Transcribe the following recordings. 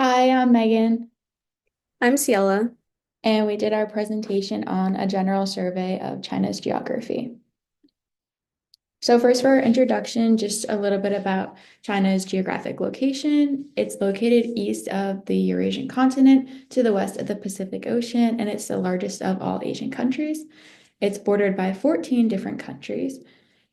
Hi, I'm Megan, I'm Ciela. and we did our presentation on a general survey of China's geography. So first for our introduction, just a little bit about China's geographic location. It's located east of the Eurasian continent to the west of the Pacific Ocean, and it's the largest of all Asian countries. It's bordered by 14 different countries,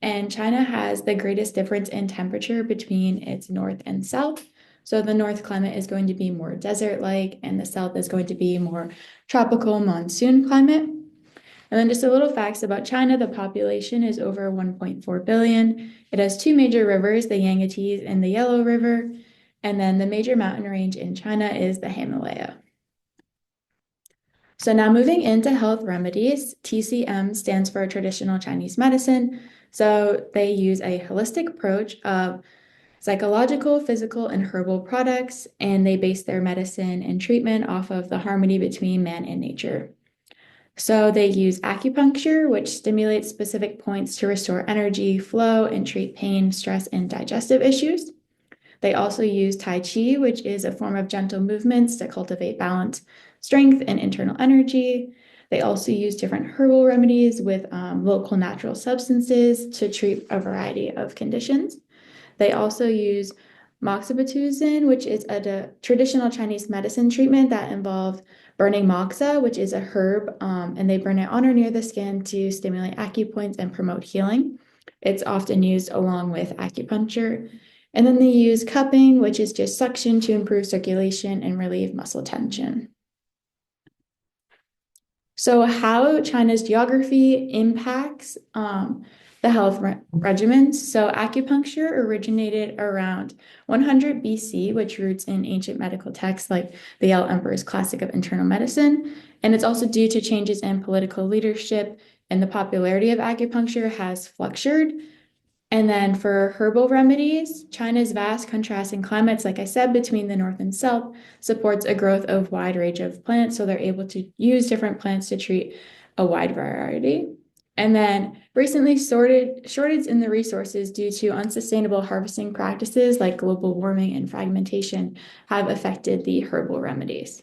and China has the greatest difference in temperature between its north and south. So the north climate is going to be more desert-like, and the south is going to be more tropical monsoon climate. And then just a little facts about China. The population is over 1.4 billion. It has two major rivers, the Yangtze and the Yellow River. And then the major mountain range in China is the Himalaya. So now moving into health remedies, TCM stands for traditional Chinese medicine. So they use a holistic approach of psychological, physical, and herbal products, and they base their medicine and treatment off of the harmony between man and nature. So they use acupuncture, which stimulates specific points to restore energy, flow, and treat pain, stress, and digestive issues. They also use Tai Chi, which is a form of gentle movements to cultivate balance, strength, and internal energy. They also use different herbal remedies with local natural substances to treat a variety of conditions. They also use moxibustion, which is a traditional Chinese medicine treatment that involves burning moxa, which is a herb, and they burn it on or near the skin to stimulate acupoints and promote healing. It's often used along with acupuncture. And then they use cupping, which is just suction to improve circulation and relieve muscle tension. So, how China's geography impacts the health regimens. So, acupuncture originated around 100 BC, which roots in ancient medical texts like the Yale Emperor's Classic of Internal Medicine. And it's also due to changes in political leadership, and the popularity of acupuncture has fluctuated. And then for herbal remedies, China's vast contrasting climates, like I said, between the north and south, supports a growth of wide range of plants. So they're able to use different plants to treat a wide variety. And then recently shortage in the resources due to unsustainable harvesting practices like global warming and fragmentation have affected the herbal remedies.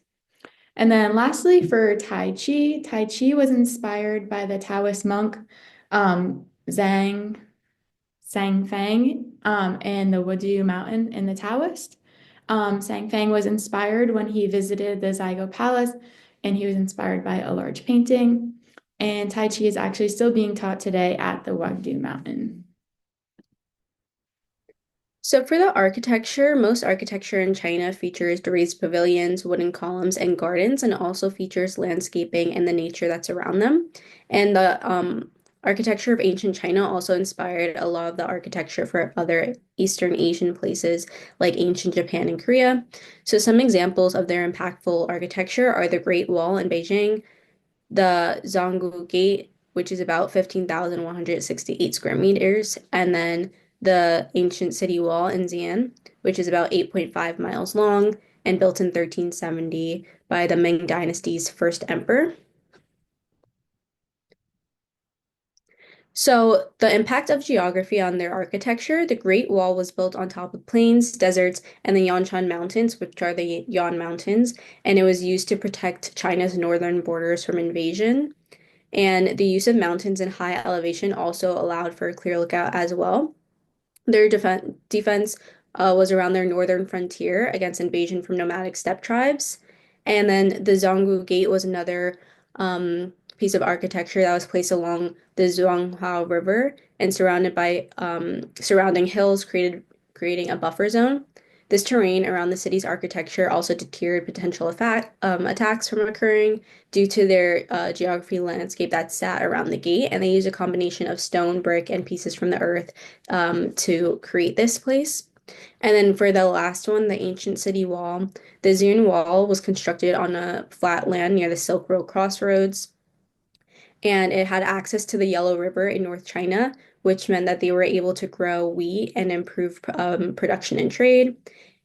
And then lastly, for Tai Chi was inspired by the Taoist monk Zhang Sangfang in the Wudu Mountain in the Taoist. Sangfang was inspired when he visited the Zygo Palace, and he was inspired by a large painting. And Tai Chi is actually still being taught today at the Wudu Mountain. So for the architecture, most architecture in China features raised pavilions, wooden columns, and gardens, and also features landscaping and the nature that's around them. And the architecture of ancient China also inspired a lot of the architecture for other Eastern Asian places like ancient Japan and Korea. So some examples of their impactful architecture are the Great Wall in Beijing, the Zhonggu Gate, which is about 15,168 square meters, and then the ancient city wall in Xi'an, which is about 8.5 miles long and built in 1370 by the Ming Dynasty's first emperor. So, the impact of geography on their architecture, the Great Wall was built on top of plains, deserts, and the Yanshan Mountains, which are the Yan Mountains, and it was used to protect China's northern borders from invasion. And the use of mountains and high elevation also allowed for a clear lookout as well. Their defense was around their northern frontier against invasion from nomadic steppe tribes. And then the Zhonggu Gate was another piece of architecture that was placed along the Zhuanghua River and surrounded by surrounding hills, creating a buffer zone. This terrain around the city's architecture also deterred potential attacks from occurring due to their geography landscape that sat around the gate, and they used a combination of stone, brick, and pieces from the earth to create this place. And then for the last one, the ancient city wall, the Zun Wall was constructed on a flat land near the Silk Road crossroads, and it had access to the Yellow River in North China, which meant that they were able to grow wheat and improve production and trade.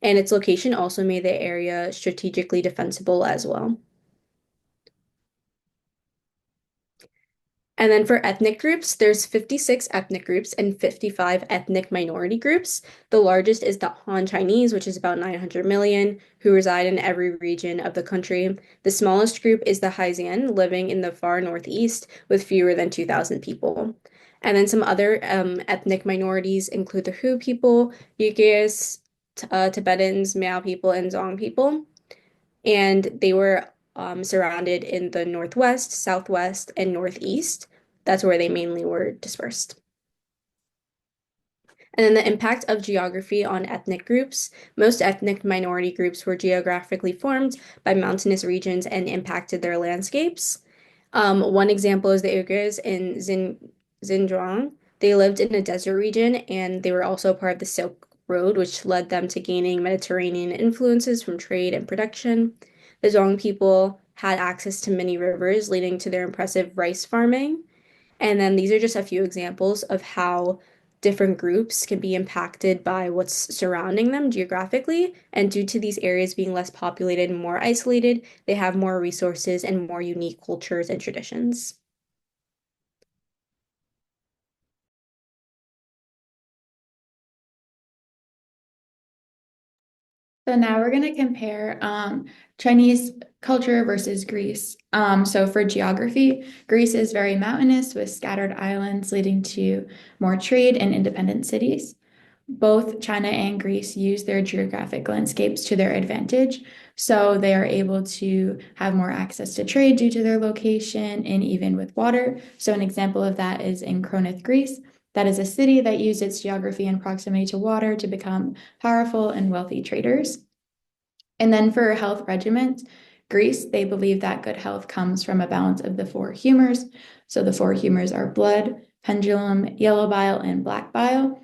And its location also made the area strategically defensible as well. And then for ethnic groups, there's 56 ethnic groups and 55 ethnic minority groups. The largest is the Han Chinese, which is about 900 million, who reside in every region of the country. The smallest group is the Haizian, living in the far northeast with fewer than 2,000 people. And then some other ethnic minorities include the Hu people, Uyghurs, Tibetans, Miao people, and Zong people. And they were surrounded in the northwest, southwest, and northeast. That's where they mainly were dispersed. And then the impact of geography on ethnic groups. Most ethnic minority groups were geographically formed by mountainous regions and impacted their landscapes. One example is the Uyghurs in Xinjiang. They lived in a desert region and they were also part of the Silk Road, which led them to gaining Mediterranean influences from trade and production. The Zhong people had access to many rivers, leading to their impressive rice farming. And then these are just a few examples of how different groups can be impacted by what's surrounding them geographically. And due to these areas being less populated and more isolated, they have more resources and more unique cultures and traditions. So now we're going to compare Chinese culture versus Greece. So for geography, Greece is very mountainous with scattered islands leading to more trade and independent cities. Both China and Greece use their geographic landscapes to their advantage. So they are able to have more access to trade due to their location and even with water. So an example of that is in Kronith, Greece. That is a city that used its geography and proximity to water to become powerful and wealthy traders. And then for health regimens, Greece, they believe that good health comes from a balance of the four humors. So the four humors are blood, pendulum, yellow bile, and black bile.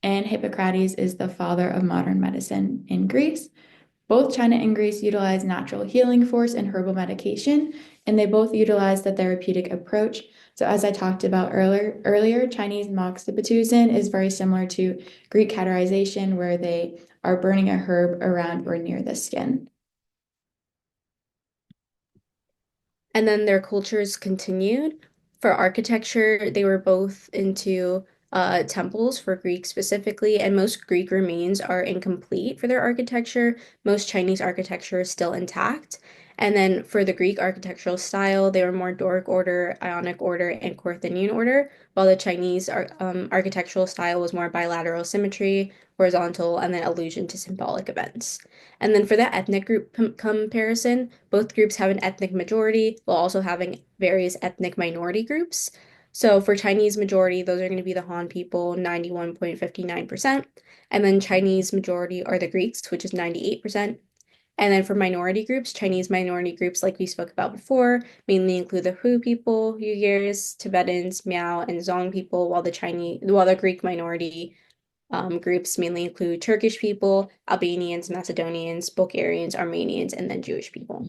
And Hippocrates is the father of modern medicine in Greece. Both China and Greece utilize natural healing force and herbal medication, and they both utilize the therapeutic approach. So as I talked about earlier, Chinese moxibustion is very similar to Greek cauterization, where they are burning a herb around or near the skin. And then their cultures continued. For architecture, they were both into temples for Greek specifically, and most Greek remains are incomplete for their architecture. Most Chinese architecture is still intact. And then for the Greek architectural style, they were more Doric order, Ionic order, and Carthaginian order, while the Chinese architectural style was more bilateral symmetry, horizontal, and then allusion to symbolic events. And then for the ethnic group comparison, both groups have an ethnic majority while also having various ethnic minority groups. So for Chinese majority, those are going to be the Han people, 91.59%. And then Chinese majority are the Greeks, which is 98%. And then for minority groups, Chinese minority groups, like we spoke about before, mainly include the Hu people, Uyghurs, Tibetans, Miao, and Zong people, while the Greek minority groups mainly include Turkish people, Albanians, Macedonians, Bulgarians, Armenians, and then Jewish people.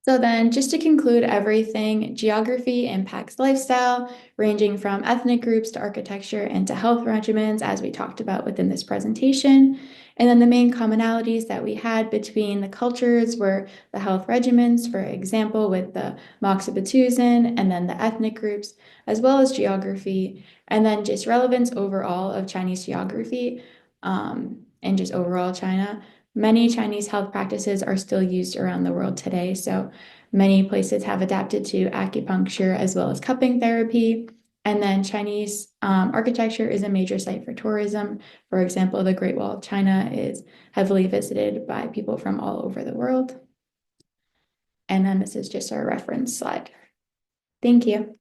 So then, just to conclude everything, geography impacts lifestyle, ranging from ethnic groups to architecture and to health regimens, as we talked about within this presentation. And then the main commonalities that we had between the cultures were the health regimens, for example, with the Moxibustion, and then the ethnic groups, as well as geography, and then just relevance overall of Chinese geography, and just overall China. Many Chinese health practices are still used around the world today. So many places have adapted to acupuncture as well as cupping therapy. And then Chinese architecture is a major site for tourism. For example, the Great Wall of China is heavily visited by people from all over the world. And then this is just our reference slide. Thank you.